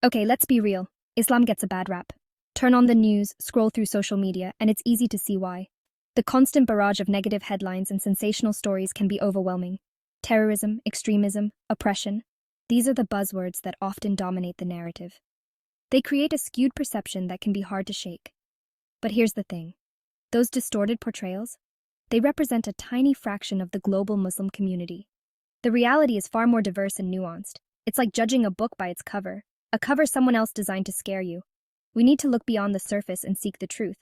Okay, let's be real. Islam gets a bad rap. Turn on the news, scroll through social media, and it's easy to see why. The constant barrage of negative headlines and sensational stories can be overwhelming. Terrorism, extremism, oppression. These are the buzzwords that often dominate the narrative. They create a skewed perception that can be hard to shake. But here's the thing. Those distorted portrayals, they represent a tiny fraction of the global Muslim community. The reality is far more diverse and nuanced. It's like judging a book by its cover, a cover someone else designed to scare you. We need to look beyond the surface and seek the truth.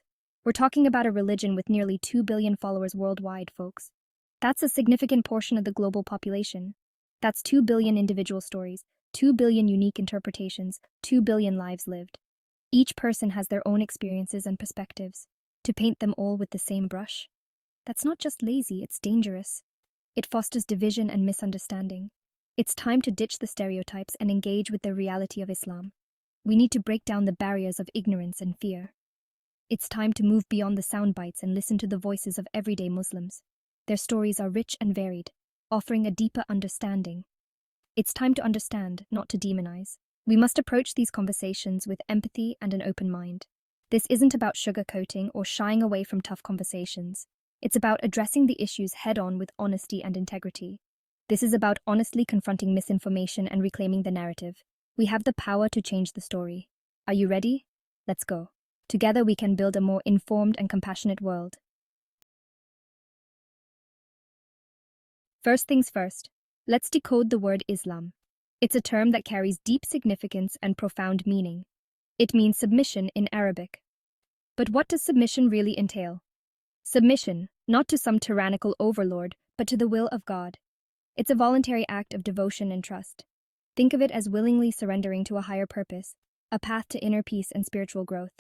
We're talking about a religion with nearly 2 billion followers worldwide, folks. That's a significant portion of the global population. That's 2 billion individual stories, 2 billion unique interpretations, 2 billion lives lived. Each person has their own experiences and perspectives. To paint them all with the same brush? That's not just lazy, it's dangerous. It fosters division and misunderstanding. It's time to ditch the stereotypes and engage with the reality of Islam. We need to break down the barriers of ignorance and fear. It's time to move beyond the sound bites and listen to the voices of everyday Muslims. Their stories are rich and varied, offering a deeper understanding. It's time to understand, not to demonize. We must approach these conversations with empathy and an open mind. This isn't about sugarcoating or shying away from tough conversations. It's about addressing the issues head-on with honesty and integrity. This is about honestly confronting misinformation and reclaiming the narrative. We have the power to change the story. Are you ready? Let's go. Together we can build a more informed and compassionate world. First things first, let's decode the word Islam. It's a term that carries deep significance and profound meaning. It means submission in Arabic. But what does submission really entail? Submission, not to some tyrannical overlord, but to the will of God. It's a voluntary act of devotion and trust. Think of it as willingly surrendering to a higher purpose, a path to inner peace and spiritual growth.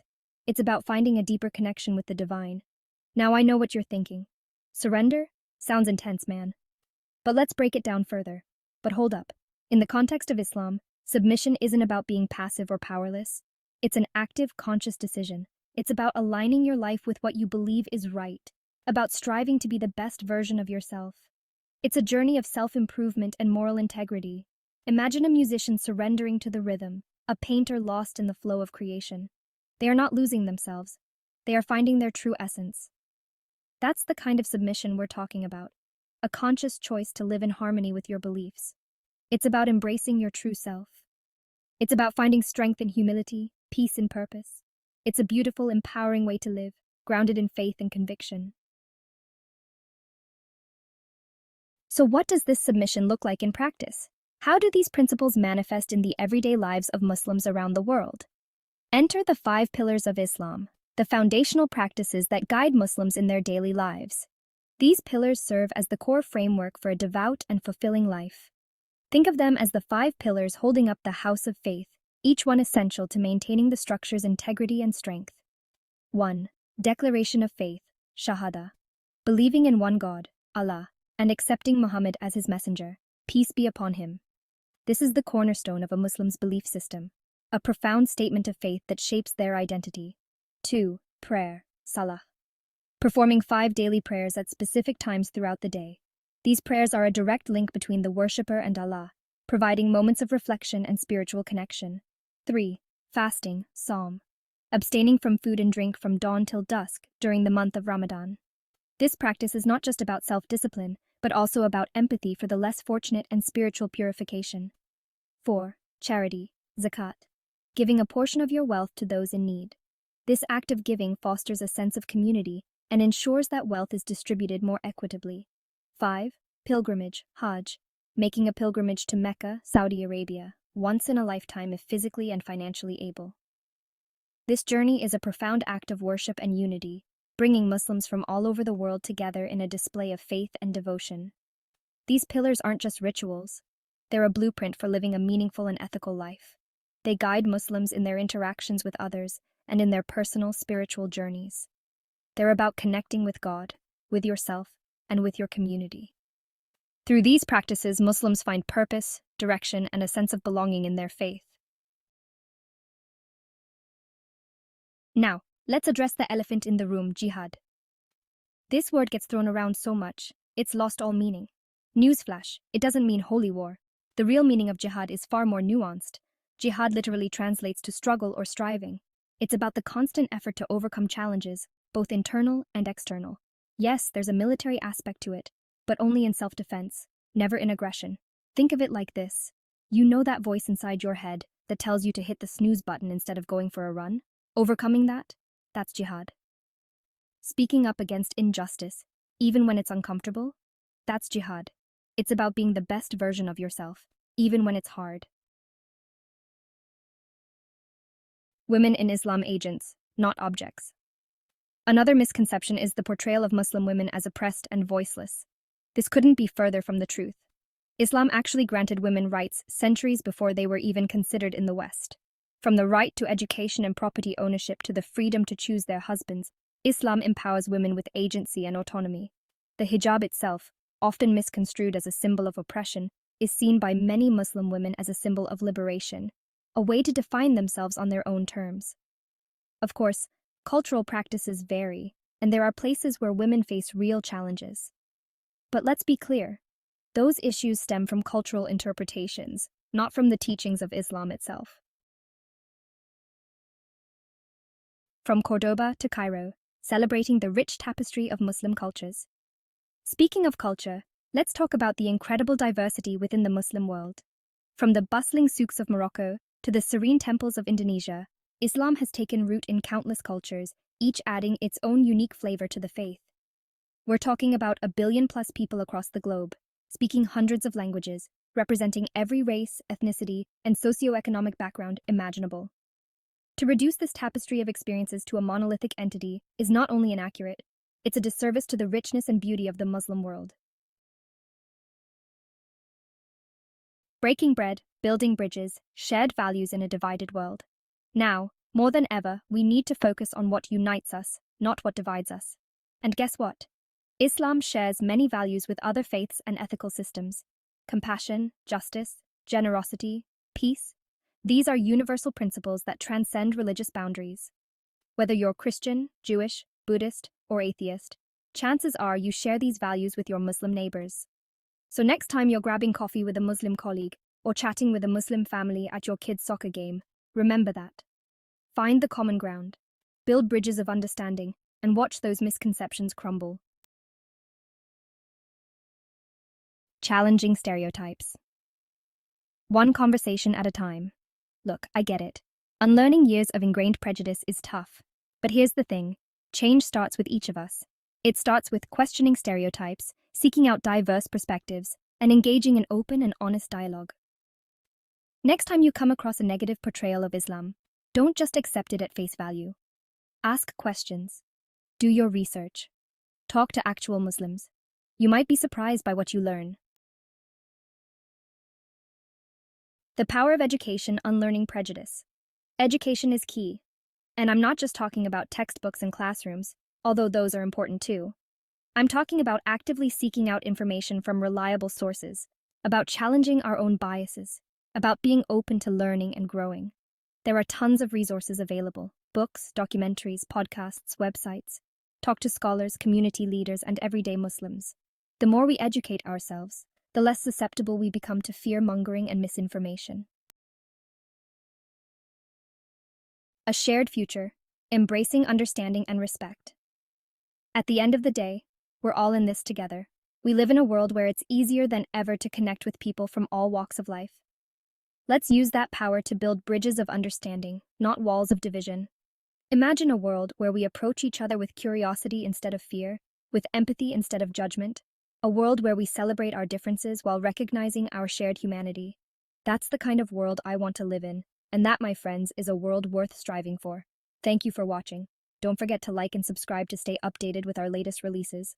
It's about finding a deeper connection with the divine. Now I know what you're thinking. Surrender? Sounds intense, man. But let's break it down further. But hold up. In the context of Islam, submission isn't about being passive or powerless. It's an active, conscious decision. It's about aligning your life with what you believe is right, about striving to be the best version of yourself. It's a journey of self-improvement and moral integrity. Imagine a musician surrendering to the rhythm, a painter lost in the flow of creation. They are not losing themselves. They are finding their true essence. That's the kind of submission we're talking about, a conscious choice to live in harmony with your beliefs. It's about embracing your true self. It's about finding strength in humility, peace in purpose. It's a beautiful, empowering way to live, grounded in faith and conviction. So what does this submission look like in practice? How do these principles manifest in the everyday lives of Muslims around the world? Enter the 5 pillars of Islam, the foundational practices that guide Muslims in their daily lives. These pillars serve as the core framework for a devout and fulfilling life. Think of them as the 5 pillars holding up the house of faith, each one essential to maintaining the structure's integrity and strength. 1. Declaration of faith, Shahada. Believing in one God, Allah, and accepting Muhammad as his messenger, peace be upon him. This is the cornerstone of a Muslim's belief system, a profound statement of faith that shapes their identity. 2. Prayer, Salah. Performing 5 daily prayers at specific times throughout the day. These prayers are a direct link between the worshipper and Allah, providing moments of reflection and spiritual connection. 3. Fasting, Psalm. Abstaining from food and drink from dawn till dusk during the month of Ramadan. This practice is not just about self-discipline, but also about empathy for the less fortunate and spiritual purification. 4. Charity, Zakat. Giving a portion of your wealth to those in need. This act of giving fosters a sense of community and ensures that wealth is distributed more equitably. 5. Pilgrimage, Hajj. Making a pilgrimage to Mecca, Saudi Arabia, once in a lifetime if physically and financially able. This journey is a profound act of worship and unity, bringing Muslims from all over the world together in a display of faith and devotion. These pillars aren't just rituals. They're a blueprint for living a meaningful and ethical life. They guide Muslims in their interactions with others and in their personal spiritual journeys. They're about connecting with God, with yourself, and with your community. Through these practices, Muslims find purpose, direction, and a sense of belonging in their faith. Now, let's address the elephant in the room, jihad. This word gets thrown around so much, it's lost all meaning. Newsflash, it doesn't mean holy war. The real meaning of jihad is far more nuanced. Jihad literally translates to struggle or striving. It's about the constant effort to overcome challenges, both internal and external. Yes, there's a military aspect to it, but only in self-defense, never in aggression. Think of it like this. You know that voice inside your head that tells you to hit the snooze button instead of going for a run? Overcoming that? That's jihad. Speaking up against injustice, even when it's uncomfortable? That's jihad. It's about being the best version of yourself, even when it's hard. Women in Islam agents, not objects. Another misconception is the portrayal of Muslim women as oppressed and voiceless. This couldn't be further from the truth. Islam actually granted women rights centuries before they were even considered in the West. From the right to education and property ownership to the freedom to choose their husbands, Islam empowers women with agency and autonomy. The hijab itself, often misconstrued as a symbol of oppression, is seen by many Muslim women as a symbol of liberation, a way to define themselves on their own terms. Of course, cultural practices vary, and there are places where women face real challenges. But let's be clear, those issues stem from cultural interpretations, not from the teachings of Islam itself. From Cordoba to Cairo, celebrating the rich tapestry of Muslim cultures. Speaking of culture, let's talk about the incredible diversity within the Muslim world. From the bustling souks of Morocco to the serene temples of Indonesia, Islam has taken root in countless cultures, each adding its own unique flavor to the faith. We're talking about 1 billion-plus people across the globe, speaking hundreds of languages, representing every race, ethnicity, and socioeconomic background imaginable. To reduce this tapestry of experiences to a monolithic entity is not only inaccurate, it's a disservice to the richness and beauty of the Muslim world. Breaking bread, building bridges, shared values in a divided world. Now, more than ever, we need to focus on what unites us, not what divides us. And guess what? Islam shares many values with other faiths and ethical systems. Compassion, justice, generosity, peace. These are universal principles that transcend religious boundaries. Whether you're Christian, Jewish, Buddhist, or atheist, chances are you share these values with your Muslim neighbors. So next time you're grabbing coffee with a Muslim colleague or chatting with a Muslim family at your kid's soccer game, remember that. Find the common ground, build bridges of understanding, and watch those misconceptions crumble. Challenging stereotypes. One conversation at a time. Look, I get it. Unlearning years of ingrained prejudice is tough. But here's the thing. Change starts with each of us. It starts with questioning stereotypes, seeking out diverse perspectives, and engaging in open and honest dialogue. Next time you come across a negative portrayal of Islam, don't just accept it at face value. Ask questions. Do your research. Talk to actual Muslims. You might be surprised by what you learn. The power of education unlearning prejudice. Education is key. And I'm not just talking about textbooks and classrooms, although those are important too. I'm talking about actively seeking out information from reliable sources, about challenging our own biases, about being open to learning and growing. There are tons of resources available: books, documentaries, podcasts, websites. Talk to scholars, community leaders, and everyday Muslims. The more we educate ourselves, the less susceptible we become to fear-mongering and misinformation. A shared future, embracing understanding and respect. At the end of the day, we're all in this together. We live in a world where it's easier than ever to connect with people from all walks of life. Let's use that power to build bridges of understanding, not walls of division. Imagine a world where we approach each other with curiosity instead of fear, with empathy instead of judgment. A world where we celebrate our differences while recognizing our shared humanity. That's the kind of world I want to live in, and that, my friends, is a world worth striving for. Thank you for watching. Don't forget to like and subscribe to stay updated with our latest releases.